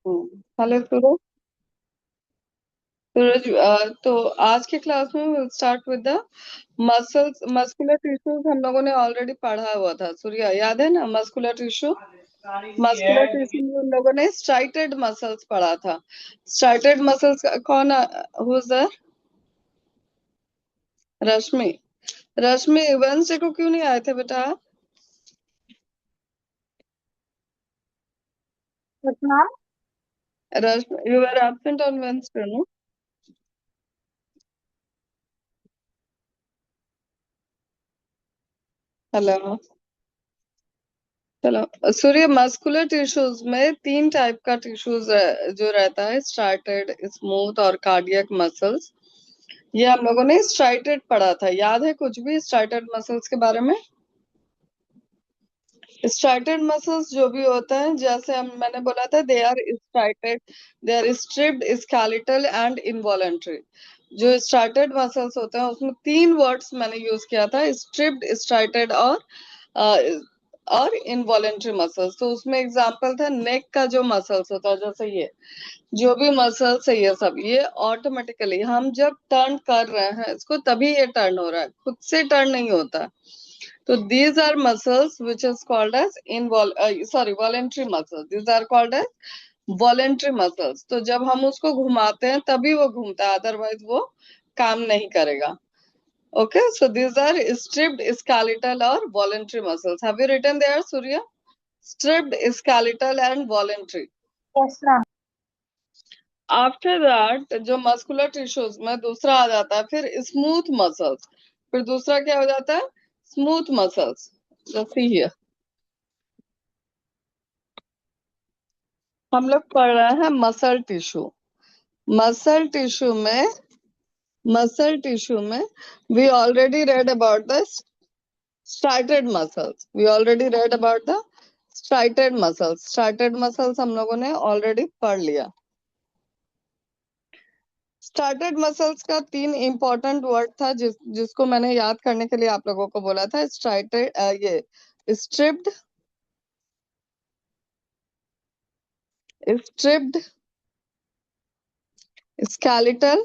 Hello सूरज। सूरज, तो आज के क्लास में will start with the muscles muscular tissues. हम लोगों ने ऑलरेडी पढ़ा हुआ था सूर्या, याद है ना? मस्कुलर टिश्यू, मस्कुलर टिश्यू में उन लोगों ने स्ट्राइटेड मसल्स पढ़ा था। स्ट्राइटेड मसल्स कौन? Who's that? Rashmi. Rashmi Wednesday को क्यों नहीं आए थे बेटा आप? Patna. Rashmi, you are absent on Wednesday, no? Hello. चलो सूर्य, मस्कुलर टिश्यूज में तीन टाइप का टिश्यूज जो रहता है, स्ट्राइटेड, स्मूथ और कार्डियक मसल्स। ये हम लोगों ने स्ट्राइटेड पढ़ा था, याद है कुछ भी स्ट्राइटेड मसल्स के बारे में? स्ट्राइटेड मसल्स जो भी होता है, जैसे हम मैंने बोला था, they are striated, they are striped, skeletal and involuntary. जो स्ट्राइटेड मसल्स होते हैं उसमें तीन वर्ड्स मैंने यूज किया था, स्ट्रिप्ड, स्ट्राइटेड अ, और इनवॉलेंट्री मसल्स। तो उसमें एग्जांपल था नेक का जो मसल्स होता है, जैसे ये जो भी मसल्स है, ये सब ये ऑटोमेटिकली हम जब टर्न कर रहे हैं इसको, तभी ये टर्न हो रहा है, खुद से टर्न नहीं होता। तो these are muscles which is called as voluntary muscles. These are called as voluntary muscles. तो जब हम उसको घुमाते हैं तभी वो घूमता है, अदरवाइज वो काम नहीं करेगा। Okay, so these are stripped skeletal or voluntary muscles. Have you written there, Surya? Stripped, skeletal and voluntary. Yes ma'am. After that जो मस्कुलर टिश्यूज में दूसरा आ जाता है फिर स्मूथ मसल्स। फिर दूसरा क्या हो जाता है? Smooth muscles. जैसे हियर हम लोग पढ़ रहे हैं मसल टिश्यू। मसल टिश्यू में मसल टिश्यू में we already read about the striated muscles. We already read about the striated muscles. Striated muscles हम लोगों ने ऑलरेडी पढ़ लिया। स्टार्टेड मसल्स का तीन इंपॉर्टेंट वर्ड था जिसको मैंने याद करने के लिए आप लोगों को बोला था। स्टार्टेड, ये स्ट्रिप्ड, स्ट्रिप्ड, स्केलेटल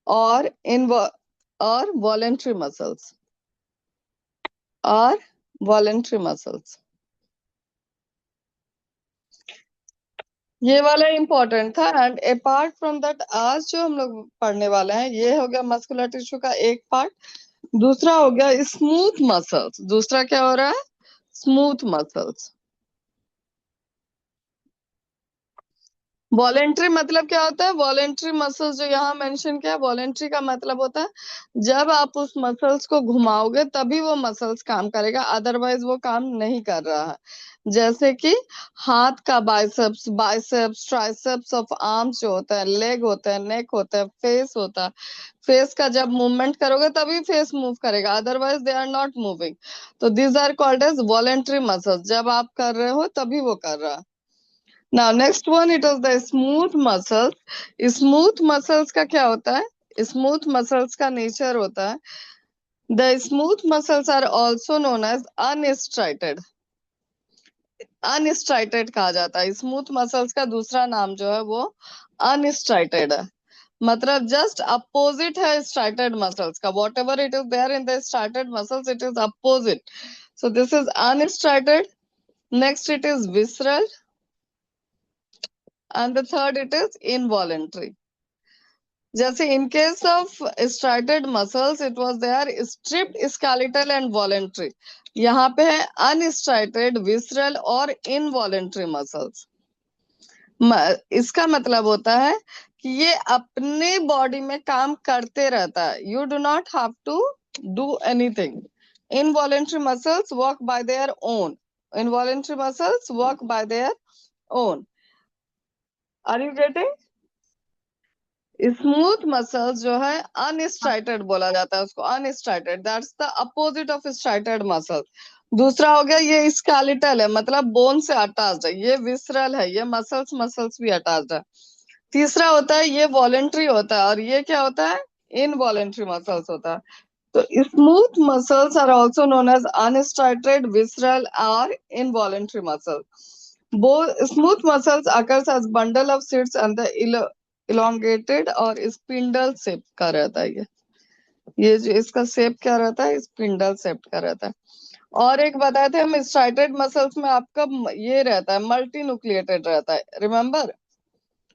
और इन और वॉलेंट्री मसल्स, और वॉलेंट्री मसल्स। ये वाला इंपॉर्टेंट था। एंड अपार्ट फ्रॉम दैट आज जो हम लोग पढ़ने वाले हैं, ये हो गया मस्कुलर टिश्यू का एक पार्ट। दूसरा हो गया स्मूथ मसल्स। दूसरा क्या हो रहा है? Smooth muscles. वॉलेंट्री मतलब क्या होता है? वॉलेंट्री मसल्स जो यहाँ मेंशन किया, वॉलेंट्री का मतलब होता है जब आप उस मसल्स को घुमाओगे तभी वो मसल्स काम करेगा, अदरवाइज वो काम नहीं कर रहा है। जैसे कि हाथ का biceps, biceps, triceps of arms जो होता है, लेग होता है, नेक होता है, फेस होता है। फेस का जब मूवमेंट करोगे तभी फेस मूव करेगा, otherwise they are not moving. तो these are called as voluntary muscles. जब आप कर रहे हो तभी वो कर रहा है। Now next one, it is the smooth muscles. Smooth muscles का क्या होता है? स्मूथ मसल्स का नेचर होता है, the smooth muscles are also known as unstriated. Unstriated कहा जाता है। स्मूथ मसल्स का दूसरा नाम जो है वो अनस्ट्राइटेड है। मतलब जस्ट अपोजिट है स्ट्राइटेड मसल्स का। What ever it is there in the striated muscles, it is opposite. So this is unstriated. Next it is visceral, and the third it is involuntary. जैसे in case of striated muscles it was there stripped, skeletal and voluntary। यहाँ पे है unstriated, visceral और involuntary muscles। इसका मतलब होता है कि ये अपने बॉडी में काम करते रहता है। You do not have to do anything. Involuntary muscles work by their own. Involuntary muscles work by their own. Are you getting? Smooth muscles जो है अनस्ट्राइटेड बोला जाता है उसको, unstriated, that's the opposite of striated muscle. दूसरा हो गया ये स्केलेटल है, मतलब बोन से अटैच्ड है। ये विसरल है, ये मसल्स मसल्स भी अटैच्ड है। तीसरा होता है ये वॉलेंट्री होता है, और ये क्या होता है? इनवॉलेंट्री मसल्स होता है। तो smooth muscles are also known as unstriated, visceral और involuntary muscle. Smooth muscles occurs as bundle of sheets and the elongated और स्पिंडल शेप का रहता है ये जो इसका शेप क्या रहता है, स्पिंडल शेप का रहता है। और एक बताए थे हम, स्ट्राइटेड मसल्स में आपका ये रहता है, मल्टी न्यूक्लिएटेड रहता है, रिमेम्बर,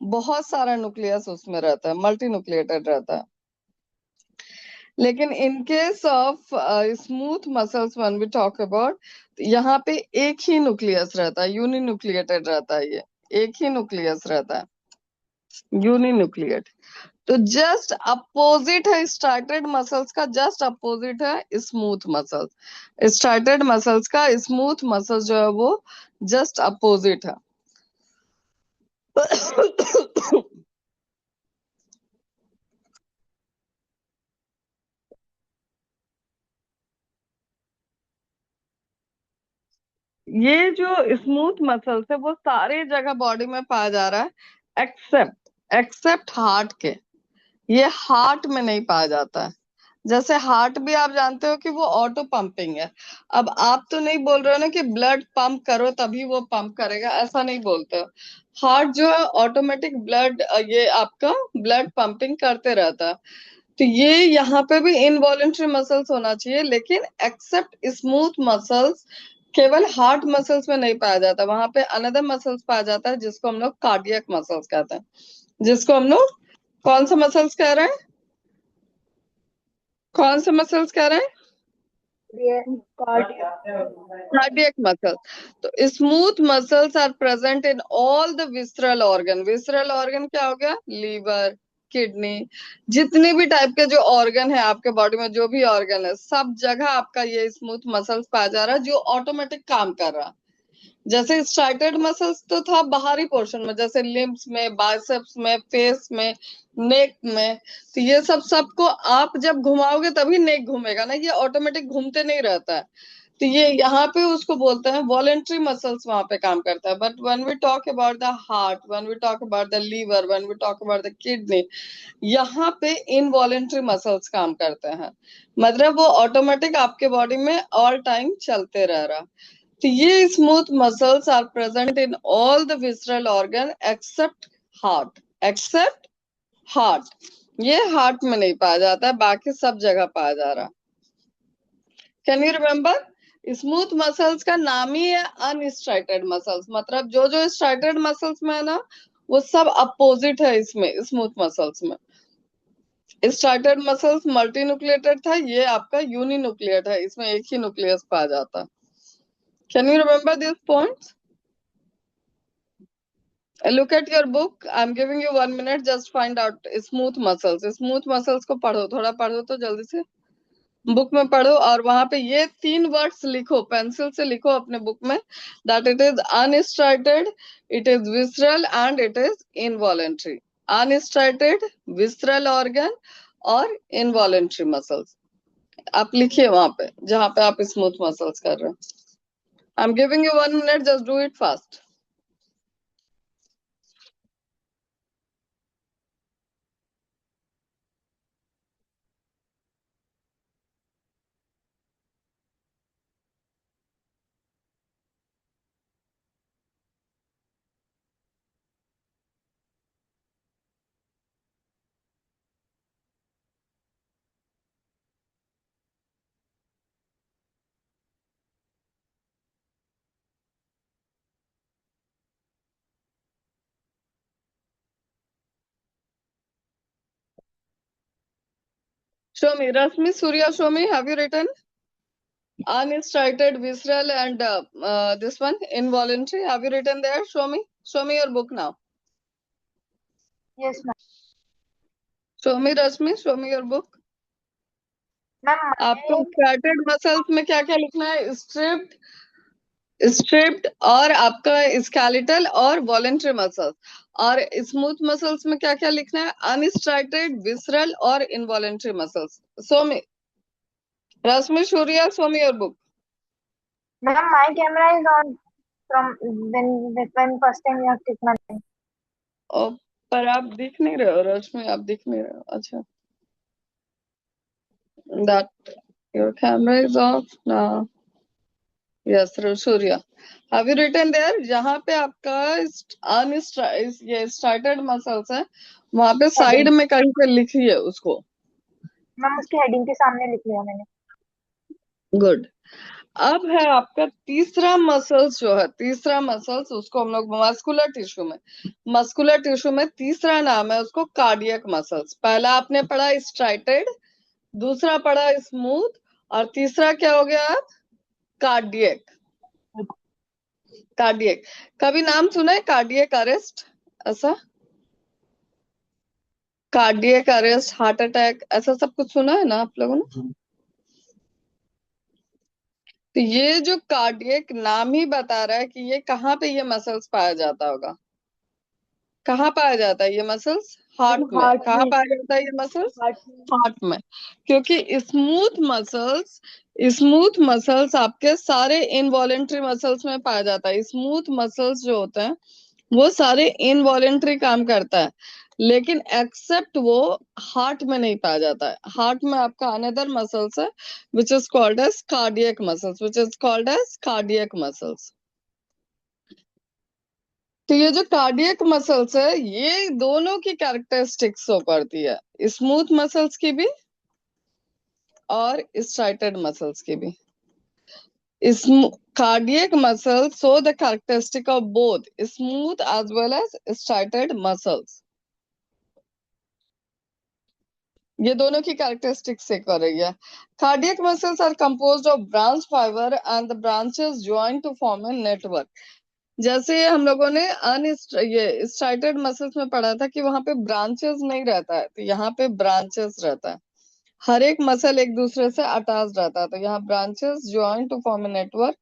बहुत सारा न्यूक्लियस उसमें रहता है, मल्टी न्यूक्लिएटेड रहता है। लेकिन in case of smooth muscles when we talk about, यहाँ पे एक ही न्यूक्लियस रहता है, यूनि न्यूक्लिएटेड रहता है, ये एक ही न्यूक्लियस रहता है, यूनि न्यूक्लिएट। तो जस्ट अपोजिट है स्टार्टेड मसल्स का, जस्ट अपोजिट है स्मूथ मसल्स। स्टार्टेड मसल्स का स्मूथ मसल्स जो है वो जस्ट अपोजिट है। ये जो स्मूथ मसल्स है वो सारी जगह बॉडी में पाया जा रहा है, एक्सेप्ट हार्ट के। ये हार्ट में नहीं पाया जाता है। जैसे हार्ट भी आप जानते हो कि वो ऑटो पंपिंग है। अब आप तो नहीं बोल रहे हो ना कि ब्लड पंप करो तभी वो पंप करेगा, ऐसा नहीं बोलते हो। हार्ट जो है ऑटोमेटिक ब्लड, ये आपका ब्लड पंपिंग करते रहता है। तो ये यहाँ पे भी इनवॉलेंट्री मसल्स होना चाहिए, लेकिन एक्सेप्ट स्मूथ मसल्स केवल हार्ट मसल्स में नहीं पाया जाता, वहां पे अनदर मसल्स पाया जाता है जिसको हम लोग कार्डियक मसल्स कहते हैं। जिसको हम लोग कौन सा मसल्स कह रहे हैं, कौन से मसल्स कह रहे हैं? Cardiac muscle. तो smooth muscles are present in all the visceral organ. Visceral organ क्या हो गया? लीवर, किडनी, जितने भी टाइप के जो ऑर्गन है आपके बॉडी में, जो भी ऑर्गन है, सब जगह आपका ये स्मूथ मसल्स पाया जा रहा है जो ऑटोमेटिक काम कर रहा है। जैसे स्ट्राइटेड मसल्स तो था बाहरी पोर्शन में, जैसे लिम्स में, बाइसेप्स में, फेस में, नेक में। तो ये सब सबको आप जब घुमाओगे तभी नेक घूमेगा ना, ये ऑटोमेटिक घूमते नहीं रहता है। तो ये यहाँ पे उसको बोलते हैं वॉलेंट्री मसल्स, वहां पे काम करता है। But when we talk about the heart, when we talk about the liver, when we talk about the kidney, यहाँ पे इनवॉलेंट्री मसल्स काम करते हैं। मतलब वो ऑटोमेटिक आपके बॉडी में ऑल टाइम चलते रह रहा। तो ये smooth muscles are present in all the visceral organ except heart, except heart. ये हार्ट में नहीं पाया जाता है, बाकी सब जगह पाया जा रहा। Can you remember? Smooth muscles का नाम ही है अनस्ट्राइटेड मसल्स, मतलब जो जो स्ट्राइटेड मसल्स में है ना, वो सब अपोजिट है इसमें, स्मूथ मसल्स में। स्टार्टेड मसल्स मल्टी न्यूक्लिएटेड था, ये आपका यूनि न्यूक्लिएट है, इसमें एक ही न्यूक्लियस पाया जाता है। Can you remember this points? Look at your book. I'm giving you 1 minute. Just find out smooth muscles. Smooth muscles को पढ़ो, थोड़ा पढ़ो तो जल्दी से। बुक में पढ़ो और वहां पे ये 3 वर्ड्स लिखो, पेंसिल से लिखो अपने बुक में, that it is unstriated, it is visceral and it is involuntary. Unstriated, visceral organ और involuntary muscles आप लिखिए वहां पे जहां पे आप स्मूथ मसल्स कर रहे हो। I'm giving you 1 minute. Just do it fast. Show me, Rasmi Surya. Show me. Have you written unstriated, visceral, and this one involuntary? Have you written there? Show me. Show me your book now. Yes, ma'am. Show me, Rasmi. Show me your book. Ma'am आपको स्ट्रैटेड muscles में क्या क्या लिखना है? Stripped, stripped और आपका skeletal और voluntary muscles. और स्मूथ मसल्स में क्या क्या लिखना है? अनस्ट्राइटेड, विसरल और involuntary muscles. So me, Rashmi Surya, show me your book. Ma'am my camera is on from when first time you have taken my name. ओ, पर आप दिख नहीं रहे हो रश्मि, आप दिख नहीं रहे हो। अच्छा, that your camera is off now. Yes Surya. Have you written there? जहाँ पे आपका ये स्टार्टेड मसल्स है वहां पे साइड हेडिंग। में कहीं पे लिखिए उसको। मैम उसकी हेडिंग के सामने लिख लिया मैंने। गुड। अब है आपका तीसरा मसल्स जो है, तीसरा मसल्स उसको हम लोग मस्कुलर टिश्यू में तीसरा नाम है उसको कार्डियक मसल्स। पहला आपने पढ़ा स्ट्राइटेड, दूसरा पढ़ा स्मूथ, और तीसरा क्या हो गया आप? कार्डियक। कार्डियक कभी नाम सुना है कार्डियक अरेस्ट? ऐसा कार्डियक अरेस्ट, हार्ट अटैक, ऐसा सब कुछ सुना है ना आप लोगों ने? तो ये जो कार्डियक नाम ही बता रहा है कि ये कहाँ पे ये मसल्स पाया जाता होगा। कहाँ पाया जाता है ये मसल्स? हार्ट में। हार्ट कहाँ में। पाया जाता है ये मसल्स? हार्ट में। हार्ट में। क्योंकि स्मूथ मसल्स आपके सारे इनवॉलेंट्री मसल्स में पाया जाता है। स्मूथ मसल्स जो होते हैं वो सारे इनवॉलेंट्री काम करता है, लेकिन एक्सेप्ट वो हार्ट में नहीं पाया जाता है। हार्ट में आपका अनदर मसल्स है which is called as cardiac muscles. तो ये जो कार्डियक मसल्स है ये दोनों की कैरेक्टरिस्टिक्स शो करती है, स्मूथ मसल्स की भी और स्ट्राइटेड मसल्स की भी। Cardiac muscles show the characteristic of both smooth as well as striated muscles. ये दोनों की कैरेक्टरिस्टिक्स से कर रही है। Cardiac muscles are composed of branch fibre and the branches join to form a network. जैसे हम लोगों ने ये स्ट्राइटेड मसल्स में पढ़ा था कि वहां पे ब्रांचेस नहीं रहता है, तो यहाँ पे ब्रांचेस रहता है। हर एक मसल एक दूसरे से अटैच रहता है, तो यहाँ branches join to form a network.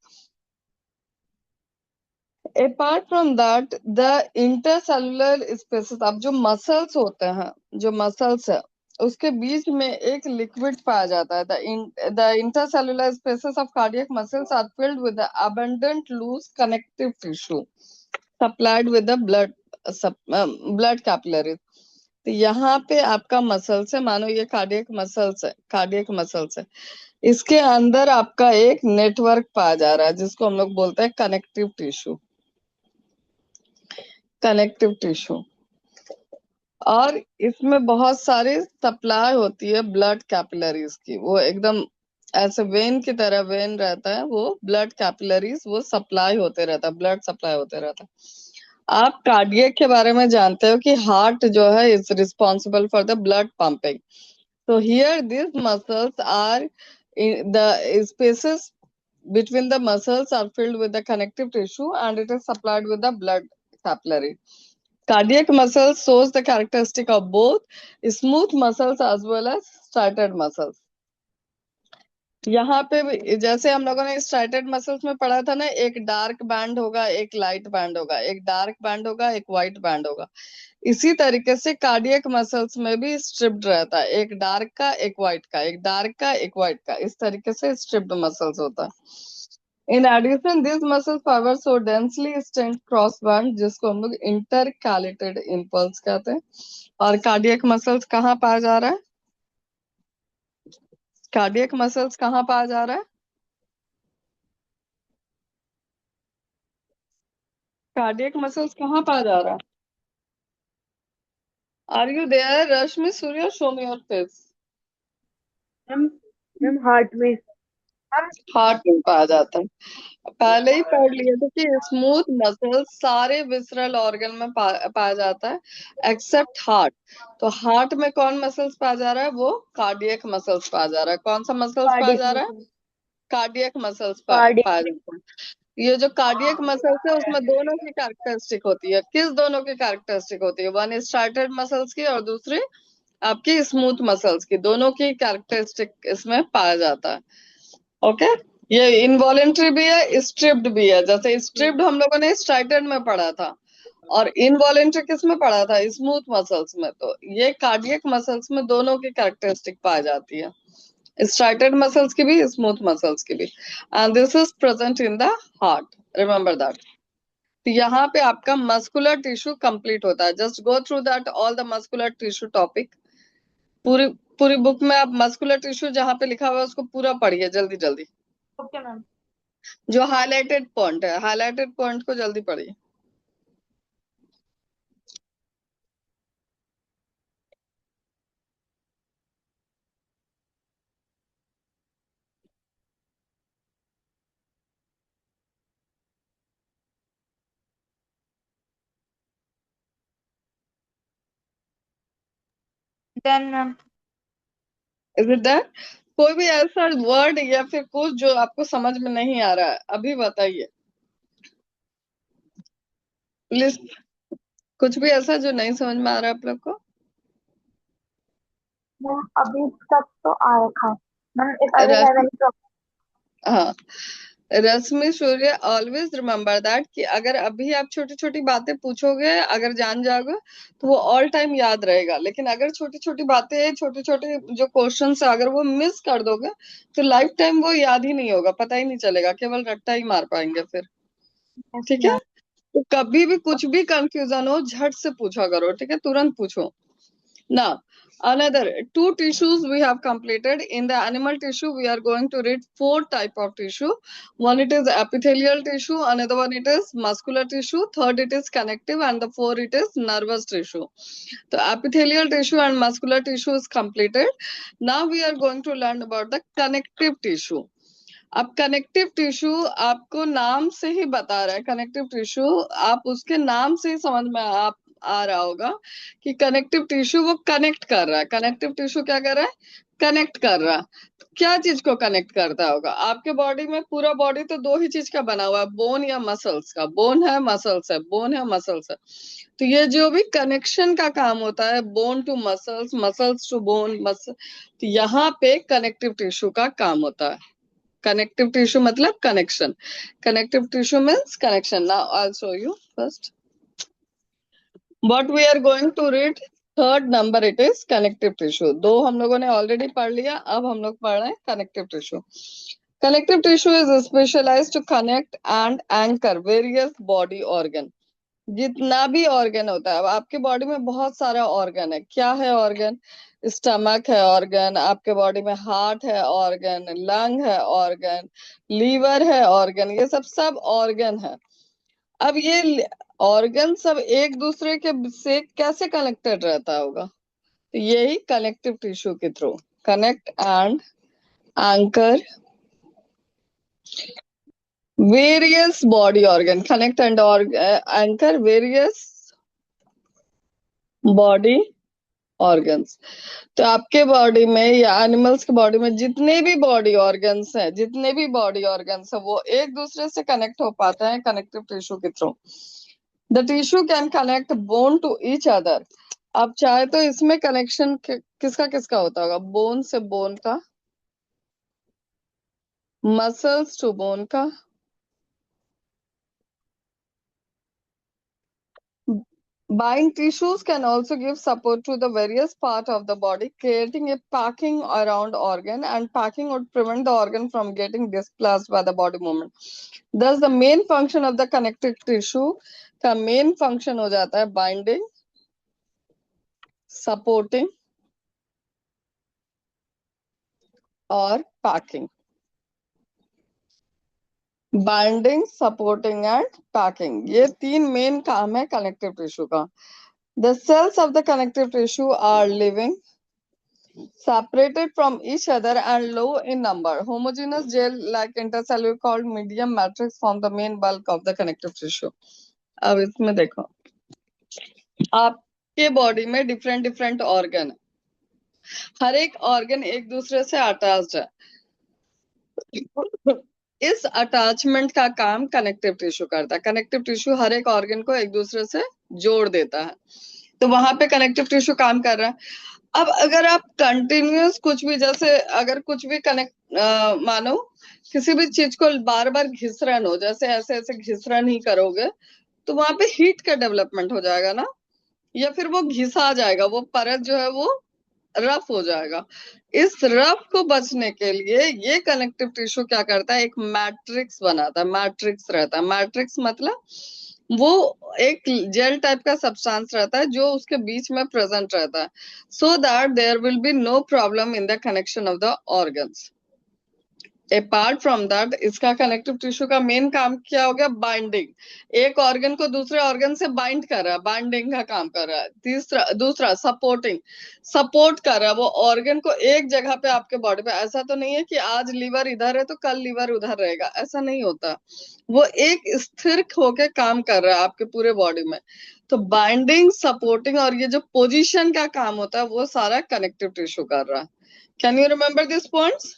Apart from that the intercellular spaces, अब जो मसल्स होते हैं, जो मसल्स है उसके बीच में एक लिक्विड पाया जाता है। The intercellular spaces of cardiac muscles are filled with abundant loose connective tissue supplied with the blood capillaries. तो यहाँ पे आपका मसल्स है, मानो ये कार्डियक मसल्स है, इसके अंदर आपका एक नेटवर्क पाया जा रहा है जिसको हम लोग बोलते हैं कनेक्टिव टिश्यू। और इसमें बहुत सारी सप्लाई होती है ब्लड कैपिलरीज की, वो एकदम ऐसे वेन की तरह वेन रहता है, वो ब्लड कैपिलरीज वो सप्लाई होते रहता है, ब्लड सप्लाई होते रहता है। आप कार्डियक के बारे में जानते हो कि हार्ट जो है is responsible for the blood pumping. So here these muscles are the spaces between the muscles are filled with the connective tissue and it is supplied with the blood capillary. Cardiac muscles shows the characteristic of both smooth muscles as well as striated muscles. यहाँ पे जैसे हम लोगों ने striated muscles में पढ़ा था ना, एक डार्क बैंड होगा, एक लाइट बैंड होगा, एक डार्क बैंड होगा, एक व्हाइट बैंड होगा। इसी तरीके से कार्डियक मसल्स में भी स्ट्रिप्ड रहता है, एक डार्क का, एक व्हाइट का, एक डार्क का, एक व्हाइट का, इस तरीके से स्ट्रिप्ड मसल्स होता है। In addition this muscle fibre so densely strength cross band जिसको हम लोग इंटरकैलेटेड इम्पल्स कहते हैं। और कार्डियक मसल्स कहाँ पाया जा रहा है? कार्डियक मसल्स कहाँ पाया जा रहा है? कार्डियक मसल्स कहाँ पाया जा रहा है? Are you there Rashmi Surya? Show me your face. Ma'am ma'am heart में। मैम हार्ट में पाया जाता है। पहले ही पढ़ लिए थे कि स्मूथ मसल सारे विसरल ऑर्गन में पाया जाता है एक्सेप्ट हार्ट। तो हार्ट में कौन मसल्स पाया जा रहा है? वो कार्डियक मसल्स पाया जा रहा है। कौन सा मसल्स पाया कार्डियक जा रहा है? मसल। Cardiac muscles cardiac. पाया जाता है। ये जो कार्डियक मसल्स है उसमें दोनों की कैरेक्टरिस्टिक होती है। किस दोनों की कैरेक्टरिस्टिक होती है? वन स्टार्टेड मसल्स की और दूसरी आपकी स्मूथ मसल्स की, दोनों की कैरेक्टरिस्टिक इसमें पाया जाता है। ओके। ये इनवॉलेंट्री भी है, स्ट्रिप्ड भी है। जैसे स्ट्रिप्ड हम लोगों ने स्ट्राइटेड में पढ़ा था और इनवॉलेंट्री किस में पढ़ा था? स्मूथ मसल्स में। तो ये कार्डियक मसल्स में दोनों की कैरेक्टरिस्टिक पाई जाती है, स्ट्राइटेड मसल्स की भी, स्मूथ मसल्स की भी। And this is present in the heart, remember that. तो यहाँ पे आपका मस्कुलर टिश्यू कंप्लीट होता है। Just go through that all the muscular tissue topic. पूरी पूरी बुक में आप मस्कुलर टिश्यू जहाँ पे लिखा हुआ है उसको पूरा पढ़िए जल्दी जल्दी। Okay ma'am. जो हाईलाइटेड पॉइंट है, हाईलाइटेड पॉइंट को जल्दी पढ़िए। Then ma'am, is it that? कोई भी ऐसा वर्ड या फिर कुछ जो आपको समझ में नहीं आ रहा है, अभी बताइए प्लीज। कुछ भी ऐसा जो नहीं समझ में आ रहा है आप लोग को? मैम अभी तक तो आ रखा है। Ma'am if I will have Rashmi, any problem, हाँ, रश्मि सूर्य, ऑलवेज रिमेम्बर दैट कि अगर अभी आप छोटी छोटी बातें पूछोगे, अगर जान जाओगे तो वो ऑल टाइम याद रहेगा। लेकिन अगर छोटी छोटी बातें, छोटे छोटे जो क्वेश्चन है, अगर वो मिस कर दोगे तो लाइफ टाइम वो याद ही नहीं होगा, पता ही नहीं चलेगा, केवल रट्टा ही मार पाएंगे फिर। yes ठीक है? ma'am. तो कभी भी कुछ भी कंफ्यूजन हो, झट से पूछा करो, ठीक है? तुरंत पूछो। Now, another two tissues we have completed. In the animal tissue, we are going to read four type of tissue. One it is epithelial tissue, another one it is muscular tissue, third it is connective, and the fourth it is nervous tissue. So epithelial tissue and muscular tissue is completed. Now we are going to learn about the connective tissue. अब connective tissue आपको नाम से ही बता रहा है, connective tissue आप उसके नाम से ही समझ में आप आ रहा होगा कि कनेक्टिव टिश्यू वो कनेक्ट कर रहा है। कनेक्टिव टिश्यू क्या कर रहा है? कनेक्ट कर रहा है। तो क्या चीज को कनेक्ट करता होगा? आपके बॉडी में पूरा बॉडी तो दो ही चीज का बना हुआ है, बोन या मसल्स का। बोन है, मसल्स है, बोन है, मसल्स है। तो ये जो भी कनेक्शन का काम होता है, bone to muscles, muscles to bone, muscle, तो यहाँ पे कनेक्टिव टिश्यू का काम होता है। Connective tissue matlab connection. Connective tissue means connection. Now I'll show you first. What we are going to read, third number it is connective tissue. दो हम लोगों ने ऑलरेडी पढ़ लिया, अब हम लोग पढ़ रहे हैं connective tissue. Connective tissue is specialized to connect and anchor various body organ. जितना भी ऑर्गन होता है, अब आपके बॉडी में बहुत सारा ऑर्गन है। क्या है ऑर्गन? स्टमक है ऑर्गन, आपके बॉडी में हार्ट है ऑर्गन, लंग है ऑर्गन, लीवर है ऑर्गन, ये सब सब ऑर्गन है। अब ये ऑर्गन सब एक दूसरे के से कैसे कनेक्टेड रहता होगा? तो यही कनेक्टिव टिश्यू के through. Connect and anchor various body organ, connect and anchor various body organs. तो आपके बॉडी में या एनिमल्स के बॉडी में जितने भी बॉडी ऑर्गन्स हैं, जितने भी बॉडी ऑर्गन्स हैं, वो एक दूसरे से कनेक्ट हो पाते हैं कनेक्टिव टिश्यू के through. The tissue can connect bone to each other. आप चाहे तो इसमें कनेक्शन किसका किसका होता होगा? बोन से बोन का, मसल्स टू बोन का, buying tissues can also give support to the various part of the body, creating a packing around organ, and packing would prevent the organ from getting displaced by the body movement. Thus, the main function of the connective tissue का main function हो जाता है binding, supporting और packing. Binding, supporting and packing, ये तीन main काम है connective tissue का। The cells of the connective tissue are living, separated from each other and low in number. Homogeneous gel-like intercellular called medium matrix form the main bulk of the connective tissue. अब इसमें देखो, आपके body में different different organ है, हर एक organ एक दूसरे से अटैच्ड है। इस अटैचमेंट का काम कनेक्टिव टिश्यू करता है। कनेक्टिव टिश्यू हर एक ऑर्गन को एक दूसरे से जोड़ देता है, तो वहां पे कनेक्टिव टिश्यू काम कर रहा है। अब अगर आप कंटिन्यूअस कुछ भी, जैसे अगर कुछ भी कनेक्ट मानो किसी भी चीज को बार बार घिसरन हो, जैसे ऐसे ऐसे घिसरन ही करोगे तो वहां पे हीट का डेवलपमेंट हो जाएगा ना, या फिर वो घिसा जाएगा, वो परत जो है वो रफ हो जाएगा। इस रफ को बचने के लिए ये कनेक्टिव टिश्यू क्या करता है? एक मैट्रिक्स बनाता है, मैट्रिक्स रहता है। मैट्रिक्स मतलब वो एक जेल टाइप का सब्सटेंस रहता है जो उसके बीच में प्रेजेंट रहता है, so that there will be no problem in the connection of the organs. Apart from that इसका कनेक्टिव टिश्यू का मेन काम क्या हो गया? बाइंडिंग। एक ऑर्गन को दूसरे ऑर्गन से बाइंड कर रहा है, बाइंडिंग का काम कर रहा है। तीसरा दूसरा सपोर्टिंग, सपोर्ट कर रहा है वो ऑर्गन को एक जगह पे आपके बॉडी पे। ऐसा तो नहीं है कि आज लीवर इधर है तो कल लीवर उधर रहेगा, ऐसा नहीं होता। वो एक स्थिर होके काम कर रहा है आपके पूरे बॉडी में। तो बाइंडिंग, सपोर्टिंग और ये जो पोजीशन का काम होता है वो सारा कनेक्टिव टिश्यू कर रहा है। Can you remember this points?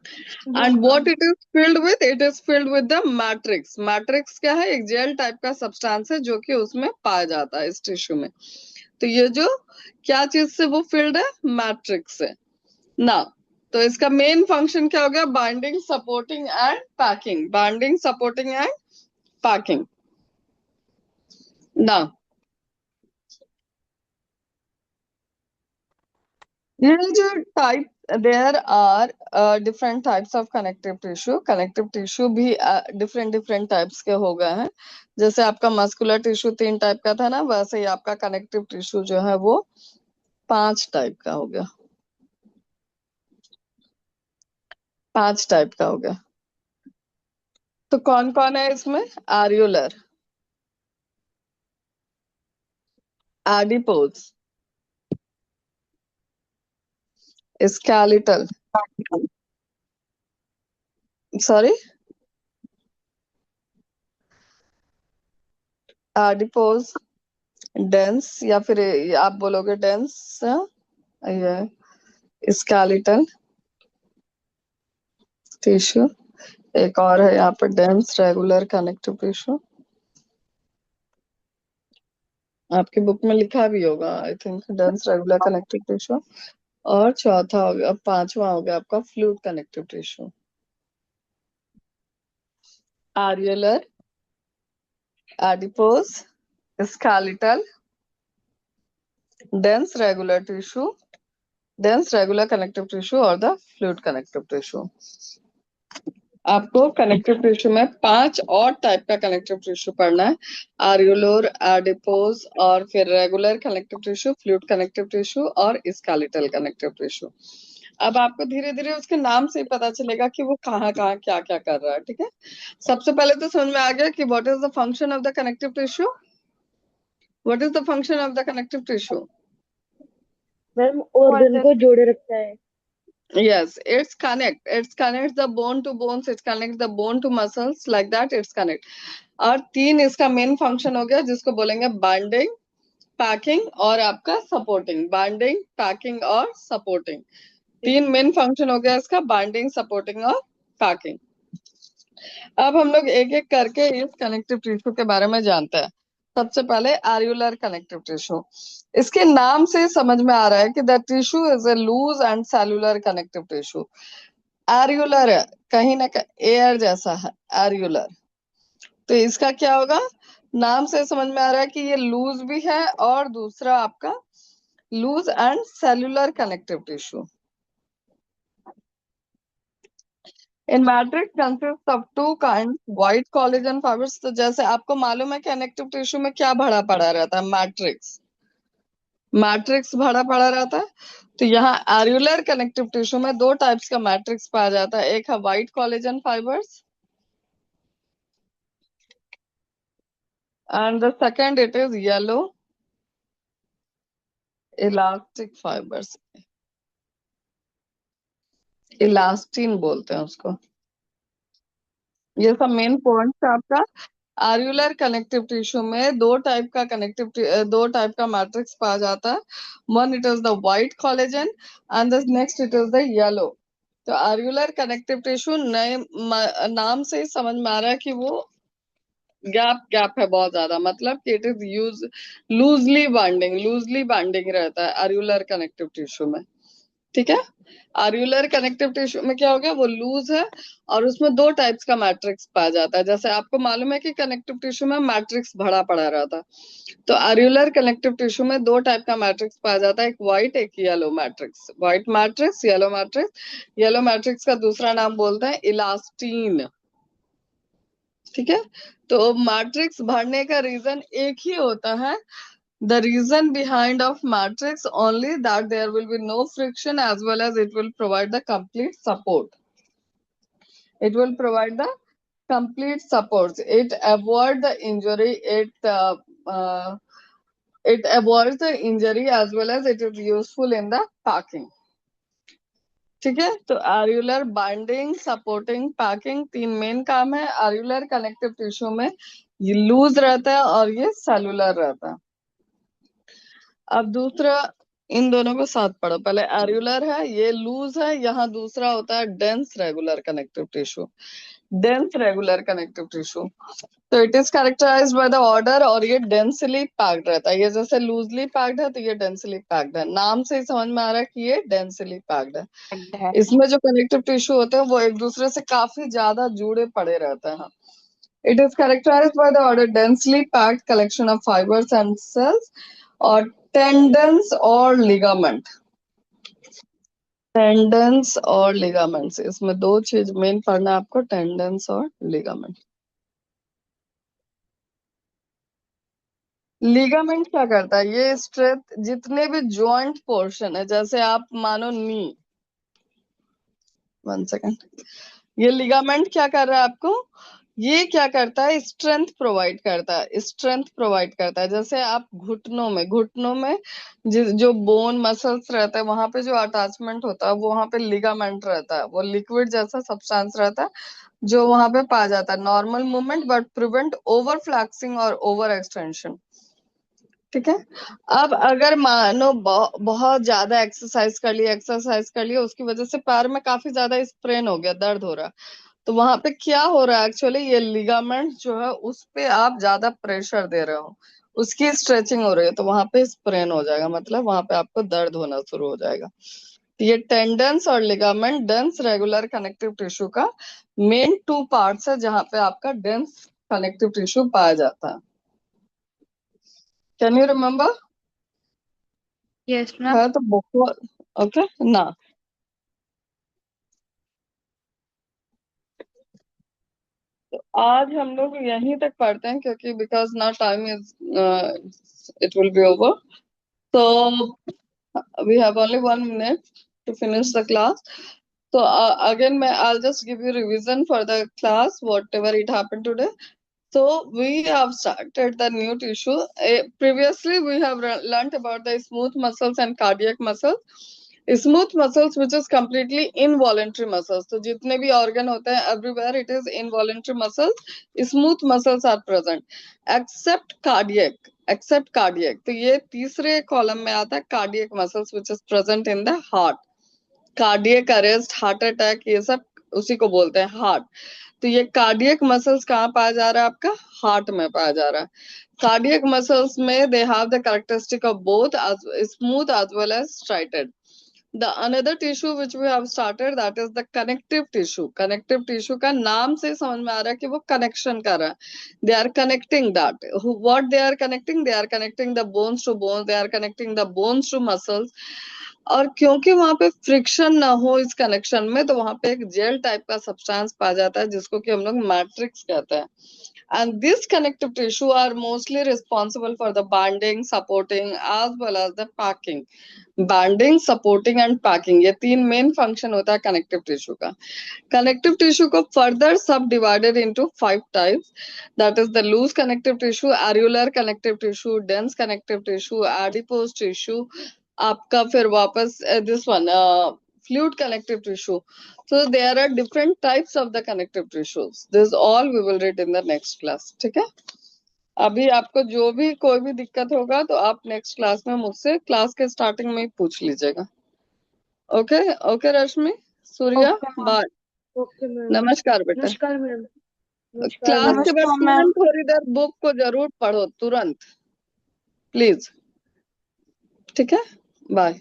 Yes, And what ma'am. it is filled with? It is filled with the matrix. Matrix क्या है? एक जेल टाइप का सब्सटेंस है जो कि उसमें पाया जाता है इस टिश्यू में। तो ये जो क्या चीज से वो फिल्ड है? मैट्रिक्स से ना। तो इसका मेन फंक्शन क्या हो गया? Binding, supporting and packing. Binding, supporting and packing ना। ये जो type, there are different types of connective tissue. Connective tissue भी डिफरेंट डिफरेंट टाइप्स के हो गए हैं। जैसे आपका मस्कुलर टिश्यू 3 टाइप का था ना, वैसे ही आपका कनेक्टिव टिश्यू जो है वो 5 टाइप का हो गया। 5 टाइप का हो गया। तो कौन कौन है इसमें? Areolar, adipose, skeletal, sorry adipose, dense या फिर आप बोलोगे डेंस, ये स्केलेटल टिश्यू। एक और है यहाँ पर डेंस रेगुलर कनेक्टिव टिश्यू, आपकी बुक में लिखा भी होगा I think, dense regular connective tissue. और चौथा हो गया, पांचवा हो गया आपका fluid connective tissue. Areolar, adipose, skeletal, dense regular tissue, dense regular connective tissue और द फ्लूइड कनेक्टिव टिश्यू। आपको कनेक्टिव टिश्यू में 5 और टाइप का कनेक्टिव टिश्यू पढ़ना है। आर्युलर, एडिपोज और फिर regular connective tissue, fluid connective tissue और स्केलेटल कनेक्टिव टिश्यू। अब आपको धीरे धीरे उसके नाम से ही पता चलेगा कि वो कहाँ कहाँ क्या क्या कर रहा है। ठीक है, सबसे पहले तो समझ में आ गया कि what is the function of the connective tissue. What is the function of the connective tissue? Ma'am organ को जोड़े रखता है। Yes, it's connect the bone to bones, it connects the bone to muscles, like that it's connect। और 3 इसका main function हो गया जिसको बोलेंगे बाइंडिंग, पैकिंग और आपका सपोर्टिंग। बाइंडिंग, पैकिंग और सपोर्टिंग, 3 मेन फंक्शन हो गया इसका, बाइंडिंग, सपोर्टिंग और पैकिंग। अब हम लोग एक एक करके इस कनेक्टिव टिश्यू के बारे में जानते हैं। सबसे पहले आर्युलर कनेक्टिव टिश्यू। इसके नाम से समझ में आ रहा है कि the tissue is a loose and cellular connective tissue. Areolar है, कहीं ना कहीं एयर जैसा है, एर्युलर। तो इसका क्या होगा? नाम से समझ में आ रहा है कि ये लूज भी है और दूसरा आपका loose and cellular connective tissue. In matrix consist of 2 kind, white collagen fibres. तो जैसे आपको मालूम है कनेक्टिव टिश्यू में क्या भरा पड़ा रहता है? मैट्रिक्स, मैट्रिक्स भरा पड़ा रहता है। तो यहाँ एर्युलर कनेक्टिव टिश्यू में 2 टाइप्स का मैट्रिक्स पाया जाता है। एक है white collagen fibres and the second it is yellow elastic fibers, elastin बोलते हैं उसको। ये सब मेन पॉइंट्स है आपका। आर्युलर कनेक्टिव टिश्यू में 2 टाइप का दो टाइप का मैट्रिक्स पाया जाता है। One it is the white collagen and the next it is the yellow. तो आर्युलर कनेक्टिव टिश्यू नए नाम से ही समझ में आ रहा है कि वो गैप गैप है बहुत ज्यादा, मतलब कि it is use loosely binding रहता है आर्युलर कनेक्टिव टिश्यू में। ठीक है, आर्युलर कनेक्टिव टिश्यू में क्या हो गया? वो लूज है और उसमें 2 टाइप्स का मैट्रिक्स पाया जाता है। जैसे आपको मालूम है कि कनेक्टिव टिश्यू में मैट्रिक्स भरा पड़ा रहता है, तो आर्युलर कनेक्टिव टिश्यू में 2 टाइप का मैट्रिक्स पाया जाता है, एक व्हाइट एक yellow matrix. White matrix, yellow matrix. Yellow matrix का दूसरा नाम बोलते हैं इलास्टीन। ठीक है, तो मैट्रिक्स भरने का रीजन एक ही होता है। The reason behind of matrix only that there will be no friction as well as it will provide the complete support। It will provide the complete supports. It avoid the injury. It avoids the injury as well as it is useful in the packing. ठीक है, तो areolar binding, supporting, packing, तीन main काम है। Areolar connective tissue में ये loose रहता है और ये सेलुलर रहता है। अब दूसरा, इन दोनों को साथ पढ़ो। पहले एरियुलर है, ये लूज है। यहाँ दूसरा होता है dense regular connective tissue. Dense regular connective tissue, तो it is characterised by the order, और ये डेंसली पैक्ड रहता है। ये जैसे लूजली पैक्ड है तो ये डेंसली पैक्ड है। नाम से ही समझ में आ रहा है कि ये डेंसली पैक्ड है। इसमें जो कनेक्टिव टिश्यू होते हैं वो एक दूसरे से काफी ज्यादा जुड़े पड़े रहते हैं। It is characterised by the order densely packed collection of fibres and cells और टेंडन्स और लिगामेंट। टेंडन्स और लिगामेंट्स, इसमें दो चीज मेन पढ़ना है आपको, टेंडन्स और लिगामेंट। लिगामेंट क्या करता है, ये स्ट्रेच जितने भी जॉइंट पोर्शन है, जैसे आप मानो नी, 1 सेकेंड, ये लिगामेंट क्या कर रहा है आपको, ये क्या करता है, स्ट्रेंथ प्रोवाइड करता है। स्ट्रेंथ प्रोवाइड करता है, जैसे आप घुटनों में जो बोन मसल्स रहता है वहां पे जो अटैचमेंट होता है वो वहां पे लिगामेंट रहता है। वो लिक्विड जैसा सब्सटेंस रहता है जो वहां पे पाया जाता है। Normal movement but prevent over flexing और ओवर एक्सटेंशन। ठीक है, अब अगर मानो बहुत ज्यादा एक्सरसाइज कर लिया, उसकी वजह से पैर में काफी ज्यादा स्प्रेन हो गया, दर्द हो रहा है, तो वहां पे क्या हो रहा है, एक्चुअली ये लिगामेंट जो है उस पे आप ज्यादा प्रेशर दे रहे हो, उसकी स्ट्रेचिंग हो रही है, तो वहां पे स्प्रेन हो जाएगा, मतलब वहां पे आपको दर्द होना शुरू हो जाएगा। तो ये टेंडन्स और ligament dense regular connective tissue का मेन 2 पार्ट्स है, जहां पे आपका डेंस कनेक्टिव टिश्यू पाया जाता है। Can you remember? Yes, ma'am. है तो बहुत ओके ना। तो आज हम लोग यहीं तक पढ़ते हैं, क्योंकि because now time is it will be over, so we have only 1 minute to finish the class. So again I'll just give you revision for the class whatever it happened today. So we have started the new tissue. Previously we have learnt about the smooth muscles and cardiac muscles. Smooth muscles which is completely involuntary muscles. तो जितने भी organ होते हैं everywhere it is involuntary muscles. Smooth muscles are present except cardiac. तो ये तीसरे column में आता है cardiac muscles which is present in the heart. Cardiac arrest, heart attack, ये सब उसी को बोलते हैं हार्ट। तो ये कार्डियक मसल्स कहाँ पाया जा रहा है, आपका हार्ट में पाया जा रहा है। कार्डियक मसल्स में they have the characteristic of both smooth as well as striated. The another tissue which we have started that is the connective tissue. Connective tissue का नाम से समझ में आ रहा है कि वो कनेक्शन कर रहा है। They are connecting that. What they are connecting? They are connecting the bones to bones. They are connecting the bones to muscles. और क्योंकि वहां पे फ्रिक्शन ना हो इस कनेक्शन में, तो वहां पे एक जेल टाइप का सब्सटेंस पाया जाता है जिसको कि हम लोग मैट्रिक्स कहते हैं। And this connective tissue are mostly responsible for the binding, supporting as well as the packing. Binding, supporting and packing, ये तीन मेन फंक्शन होता है कनेक्टिव टिश्यू का। कनेक्टिव टिश्यू को further subdivided into 5 types, that is the loose connective tissue, areolar connective tissue, dense connective tissue, adipose tissue, आपका फिर वापस this one fluid connective tissue. So there are different types of the connective tissues. This all we will read in the next class. ठीक है, अभी आपको जो भी कोई भी दिक्कत होगा तो आप नेक्स्ट क्लास में मुझसे क्लास के स्टार्टिंग में ही पूछ लीजिएगा। ओके ओके रश्मि, सूर्या, बाय, ओके मैम। नमस्कार बेटा। नमस्कार मैम। क्लास के बाद नमस्कार मैम। तुरंत थोड़ी देर बुक को जरूर पढ़ो, तुरंत प्लीज। ठीक है, बाय।